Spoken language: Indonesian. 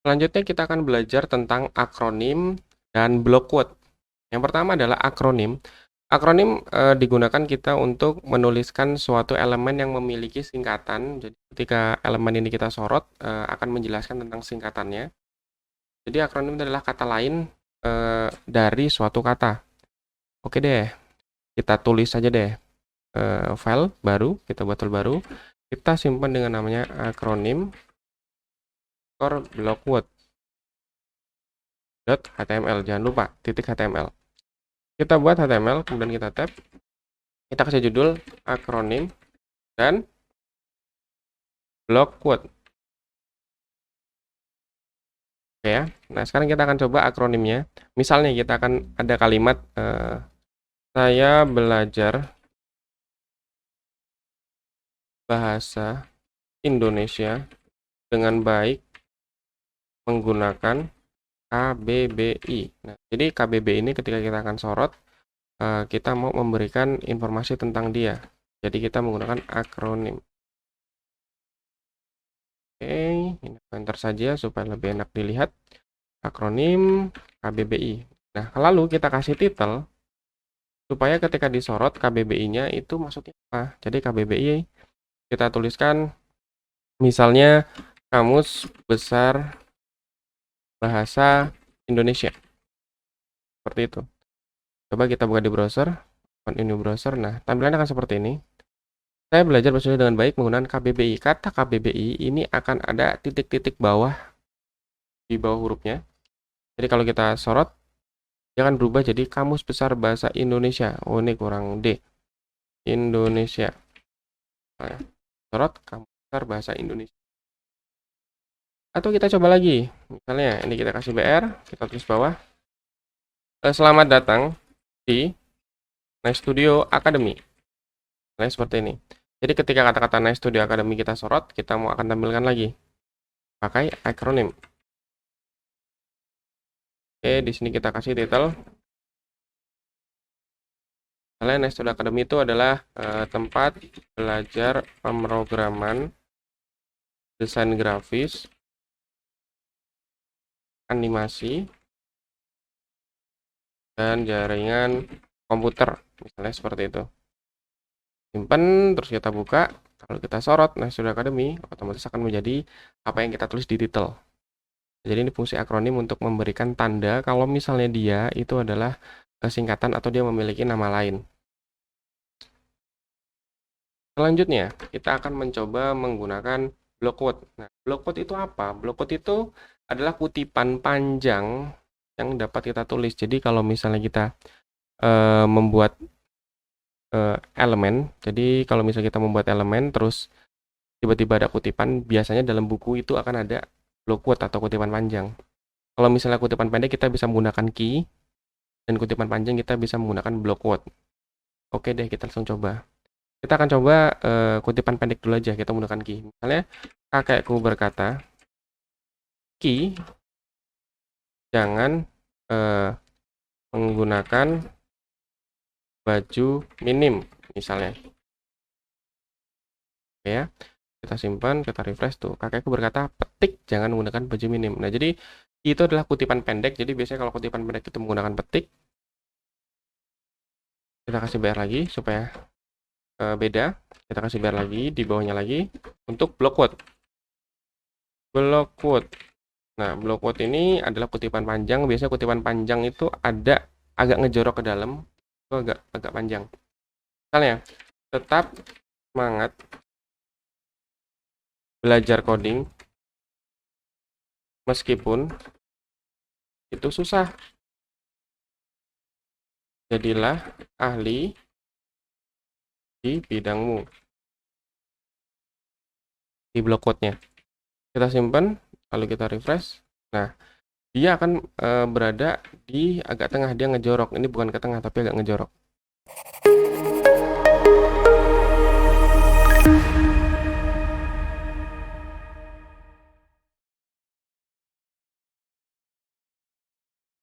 Selanjutnya kita akan belajar tentang akronim dan block quote. Yang pertama adalah akronim. Akronim digunakan kita untuk menuliskan suatu elemen yang memiliki singkatan. Jadi ketika elemen ini kita sorot akan menjelaskan tentang singkatannya. Jadi akronim adalah kata lain dari suatu kata. Oke deh, kita tulis saja deh file baru, kita buat file baru. Kita simpan dengan namanya akronim block quote. .html, jangan lupa titik .html. Kita buat HTML, kemudian kita tab. Kita kasih judul akronim dan block quote. Oke ya. Nah, sekarang kita akan coba akronimnya. Misalnya kita akan ada kalimat saya belajar bahasa Indonesia dengan baik menggunakan KBBI. Nah, jadi KBBI ini ketika kita akan sorot, kita mau memberikan informasi tentang dia. Jadi kita menggunakan akronim. Oke, ini enter saja supaya lebih enak dilihat. Akronim KBBI. Nah, lalu kita kasih titel supaya ketika disorot KBBI-nya itu maksudnya apa. Jadi KBBI kita tuliskan misalnya Kamus Besar Bahasa Indonesia. Seperti itu. Coba kita buka di browser. Open in browser. Nah, tampilannya akan seperti ini. Saya belajar bahasa Indonesia dengan baik menggunakan KBBI. Kata KBBI ini akan ada titik-titik bawah di bawah hurufnya. Jadi kalau kita sorot, dia akan berubah jadi Kamus Besar Bahasa Indonesia. Oh, ini kurang D. Indonesia. Nah, sorot Kamus Besar Bahasa Indonesia. Atau kita coba lagi. Misalnya, ini kita kasih BR, kita tulis bawah. Selamat datang di Nice Studio Academy. Nah, seperti ini. Jadi ketika kata-kata Nice Studio Academy kita sorot, kita mau akan tampilkan lagi. Pakai akronim. Oke, di sini kita kasih titel. Misalnya Nice Studio Academy itu adalah tempat belajar pemrograman, desain grafis, animasi, dan jaringan komputer. Misalnya seperti itu. Simpan, terus kita buka. Kalau kita sorot Nice Studio Academy, otomatis akan menjadi apa yang kita tulis di titel. Jadi ini fungsi akronim untuk memberikan tanda kalau misalnya dia itu adalah singkatan atau dia memiliki nama lain. Selanjutnya, kita akan mencoba menggunakan block quote. Nah, block quote itu apa? Block quote itu adalah kutipan panjang yang dapat kita tulis. Jadi kalau misalnya kita membuat elemen, jadi kalau misalnya kita membuat elemen terus tiba-tiba ada kutipan, biasanya dalam buku itu akan ada block quote atau kutipan panjang. Kalau misalnya kutipan pendek kita bisa menggunakan key, dan kutipan panjang kita bisa menggunakan block quote. Oke deh, kita langsung coba. Kita akan coba kutipan pendek dulu aja, kita menggunakan key. Misalnya, kakekku berkata, key, jangan menggunakan baju minim, misalnya. Oke ya, kita simpan, kita refresh tuh. Kakekku berkata, petik, jangan menggunakan baju minim. Nah, jadi itu adalah kutipan pendek, jadi biasanya kalau kutipan pendek itu menggunakan petik, kita kasih BR lagi supaya beda. Kita kasih BR lagi, di bawahnya lagi, untuk block quote. Block quote. Nah, block quote ini adalah kutipan panjang. Biasanya kutipan panjang itu ada agak ngejorok ke dalam, itu agak panjang. Misalnya, tetap semangat belajar coding meskipun itu susah. Jadilah ahli di bidangmu. Di block quote-nya. Kita simpan, lalu kita refresh. Nah, dia akan berada di agak tengah, dia ngejorok. Ini bukan ke tengah, tapi agak ngejorok.